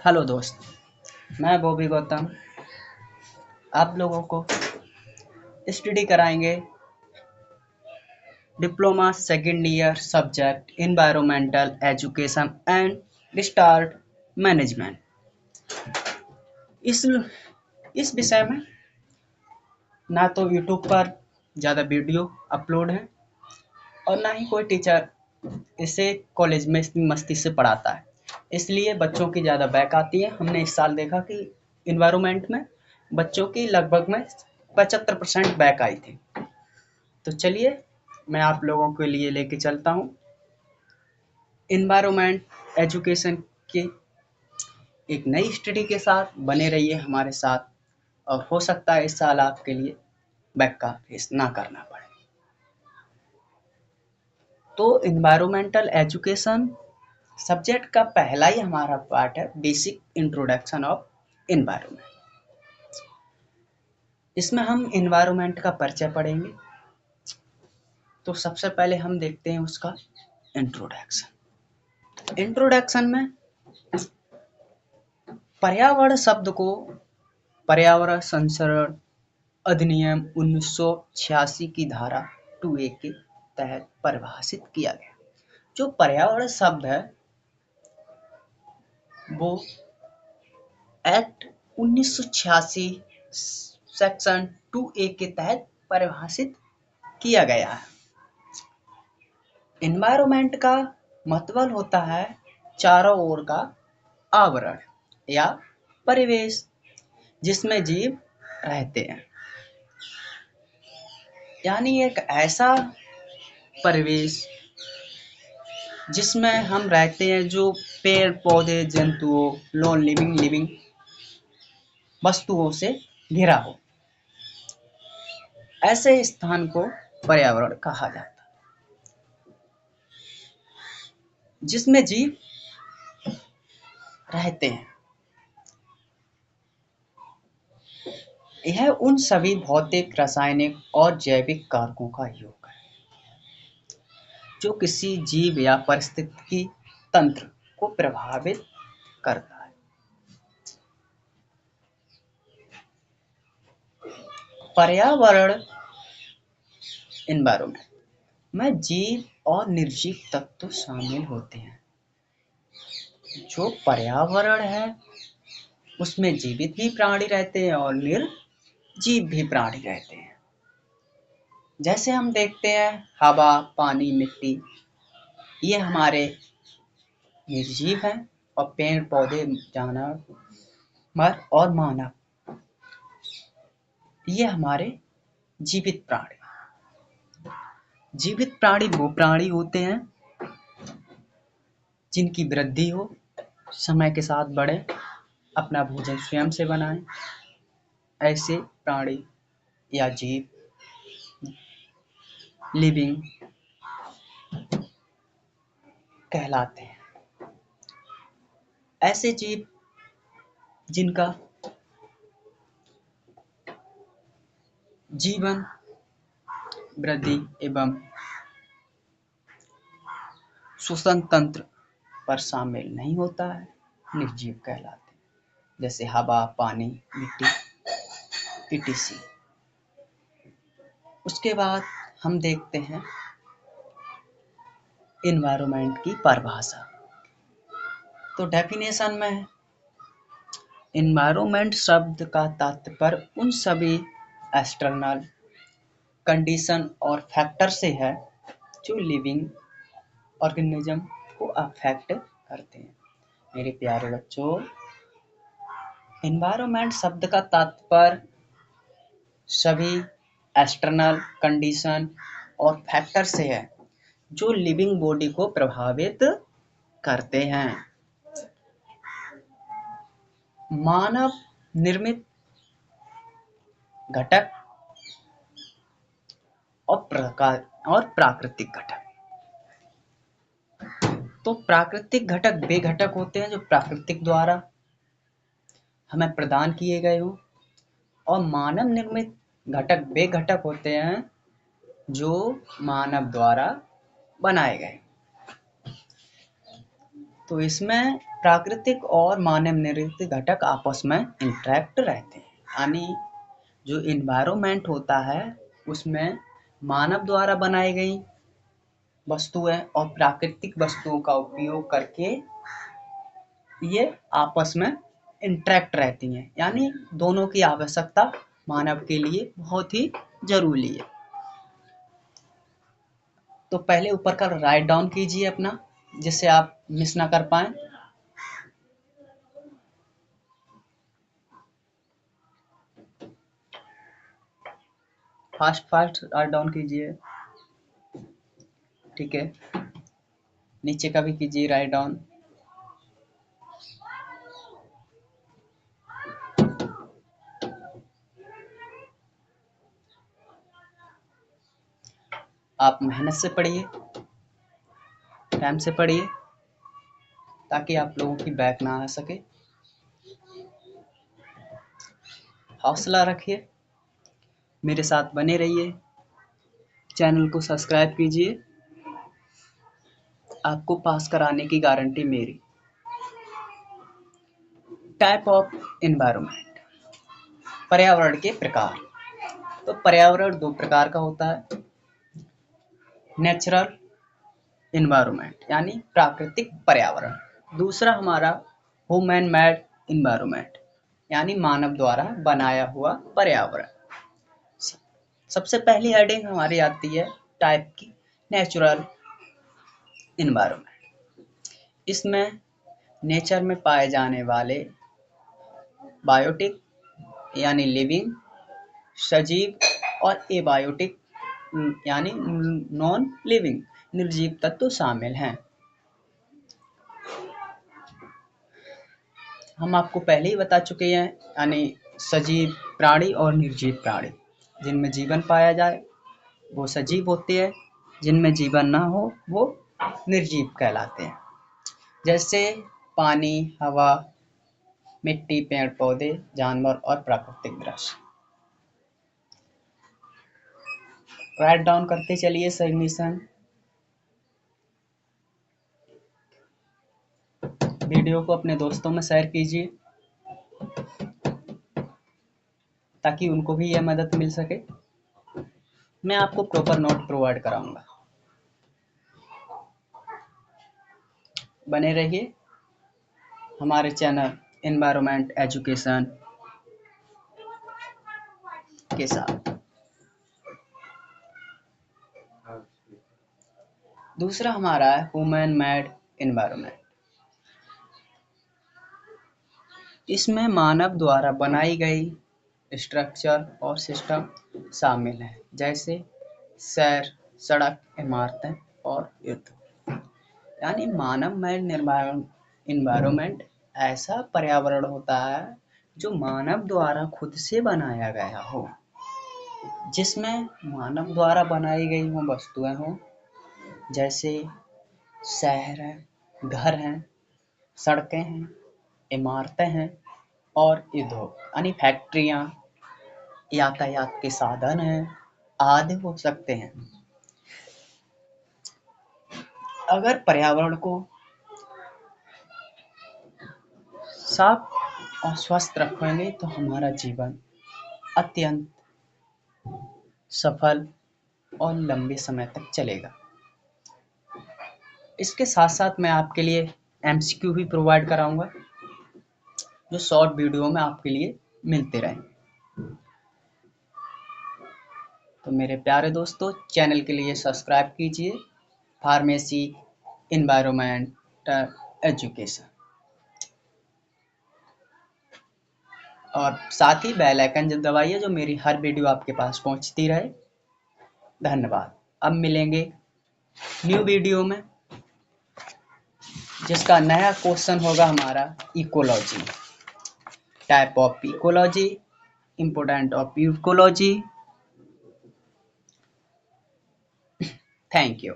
Hello दोस्त, मैं बॉबी गौतम आप लोगों को स्टडी कराएंगे diploma second year subject environmental education and restart management. इस इस विषय में ना तो यूट्यूब पर ज़्यादा वीडियो अपलोड है और ना ही कोई टीचर इसे कॉलेज में इतनी मस्ती से पढ़ाता है, इसलिए बच्चों की ज़्यादा बैक आती है। हमने इस साल देखा कि इन्वायरमेंट में बच्चों की लगभग में 75% बैक आई थी। तो चलिए मैं आप लोगों के लिए लेके चलता हूँ इन्वायरमेंट एजुकेशन की एक नई स्टडी के साथ। बने रहिए हमारे साथ और हो सकता है इस साल आपके लिए बैक का फेस ना करना पड़े। तो इन्वायरमेंटल एजुकेशन सब्जेक्ट का पहला ही हमारा पार्ट है बेसिक इंट्रोडक्शन ऑफ इन्वायरमेंट। इसमें हम इन्वायरमेंट का परिचय पढ़ेंगे। तो सबसे पहले हम देखते हैं उसका इंट्रोडक्शन में पर्यावरण शब्द को पर्यावरण संरक्षण अधिनियम 1986 की धारा 2A के तहत परिभाषित किया गया। जो पर्यावरण शब्द है वो एक्ट 1986 सेक्शन 2A के तहत परिभाषित किया गया है। एनवायरनमेंट का मतलब होता है चारों ओर का आवरण या परिवेश जिसमें जीव रहते हैं, यानी एक ऐसा परिवेश जिसमें हम रहते हैं, जो पेड़ पौधे जंतुओं नॉन लिविंग वस्तुओं से घिरा हो, ऐसे स्थान को पर्यावरण कहा जाता है जिसमें जीव रहते हैं। यह उन सभी भौतिक, रासायनिक और जैविक कारकों का योग है जो किसी जीव या पारिस्थितिकी तंत्र को प्रभावित करता है। पर्यावरण एनवायरनमेंट में जीव और निर्जीव तत्व शामिल होते हैं। जो पर्यावरण है उसमें जीवित भी प्राणी रहते हैं और निर्जीव भी प्राणी रहते हैं। जैसे हम देखते हैं हवा, पानी, मिट्टी, ये हमारे निर्जीव हैं और पेड़ पौधे, जानवर और मानव ये हमारे जीवित प्राणी। जीवित प्राणी वो प्राणी होते हैं जिनकी वृद्धि हो, समय के साथ बढ़े, अपना भोजन स्वयं से बनाएं। ऐसे प्राणी या जीव लिविंग कहलाते हैं। ऐसे जीव जिनका जीवन वृद्धि एवं श्वसन तंत्र पर शामिल नहीं होता है, निर्जीव कहलाते हैं। जैसे हवा, पानी, मिट्टी etc। उसके बाद हम देखते हैं इन्वायरमेंट की परिभाषा। तो डेफिनेशन में है इन्वायरमेंट शब्द का तात्पर्य उन सभी एक्सटर्नल कंडीशन और फैक्टर से है जो लिविंग ऑर्गेनिज्म को अफेक्ट करते हैं। मेरे प्यारे बच्चों, एनवायरनमेंट शब्द का तात्पर्य सभी एक्सटर्नल कंडीशन और फैक्टर से है जो लिविंग बॉडी को प्रभावित करते हैं। मानव निर्मित घटक और प्राकृतिक घटक। तो प्राकृतिक घटक वे घटक होते हैं जो प्राकृतिक द्वारा हमें प्रदान किए गए हों, और मानव निर्मित घटक वे घटक होते हैं जो मानव द्वारा बनाए गए। तो इसमें प्राकृतिक और मानव निर्मित घटक आपस में इंटरेक्ट रहते हैं, यानी जो इन्वायरमेंट होता है उसमें मानव द्वारा बनाई गई वस्तुएं और प्राकृतिक वस्तुओं का उपयोग करके ये आपस में इंटरेक्ट रहती हैं, यानी दोनों की आवश्यकता मानव के लिए बहुत ही जरूरी है। तो पहले ऊपर का राइट डाउन कीजिए अपना, जिससे आप मिस ना कर पाए। फास्ट फास्ट राइट डाउन कीजिए, ठीक है। नीचे का भी कीजिए राइट डाउन। आप मेहनत से पढ़िए, टाइम से पढ़िए, ताकि आप लोगों की बैक ना आ सके। हौसला रखिए, मेरे साथ बने रहिए, चैनल को सब्सक्राइब कीजिए, आपको पास कराने की गारंटी मेरी। टाइप ऑफ एनवायरनमेंट, पर्यावरण के प्रकार। तो पर्यावरण दो प्रकार का होता है, नेचुरल एनवायरनमेंट यानी प्राकृतिक पर्यावरण, दूसरा हमारा ह्यूमन मेड एनवायरनमेंट यानी मानव द्वारा बनाया हुआ पर्यावरण। सबसे पहली हेडिंग हमारी आती है टाइप की, नेचुरल एनवायरनमेंट। इसमें नेचर में पाए जाने वाले बायोटिक यानी लिविंग, सजीव और एबायोटिक यानी नॉन लिविंग निर्जीव तत्व शामिल हैं। हम आपको पहले ही बता चुके हैं, यानी सजीव प्राणी और निर्जीव प्राणी। जिनमें जीवन पाया जाए वो सजीव होते हैं, जिनमें जीवन ना हो वो निर्जीव कहलाते हैं। जैसे पानी, हवा, मिट्टी, पेड़ पौधे, जानवर और प्राकृतिक दृश्य। राइट डाउन करते चलिए सबमिशन। वीडियो को अपने दोस्तों में शेयर कीजिए ताकि उनको भी यह मदद मिल सके। मैं आपको प्रॉपर नोट प्रोवाइड कराऊंगा, बने रहिए हमारे चैनल एनवायरनमेंट एजुकेशन के साथ। दूसरा हमारा है ह्यूमन मेड एनवायरनमेंट। इसमें मानव द्वारा बनाई गई स्ट्रक्चर और सिस्टम शामिल हैं, जैसे शहर, सड़क, इमारतें और युद्ध। यानी मानव मेड एनवायरनमेंट ऐसा पर्यावरण होता है जो मानव द्वारा खुद से बनाया गया हो, जिसमें मानव द्वारा बनाई गई वो वस्तुएं हों, जैसे शहर हैं, घर हैं, सड़कें हैं, इमारतें हैं और उद्योग यानी फैक्ट्रियाँ, यातायात के साधन हैं आदि हो सकते हैं। अगर पर्यावरण को साफ और स्वस्थ रखेंगे तो हमारा जीवन अत्यंत सफल और लंबे समय तक चलेगा। इसके साथ साथ मैं आपके लिए एमसीक्यू भी प्रोवाइड कराऊंगा, जो शॉर्ट वीडियो में आपके लिए मिलते रहेंगे। तो मेरे प्यारे दोस्तों, चैनल के लिए सब्सक्राइब कीजिए, फार्मेसी एनवायरनमेंट एजुकेशन, और साथ ही बेल आइकन जब दबाइए जो मेरी हर वीडियो आपके पास पहुंचती रहे। धन्यवाद। अब मिलेंगे न्यू वीडियो में, जिसका नया क्वेश्चन होगा हमारा ecology, type of ecology, important of ecology. Thank you.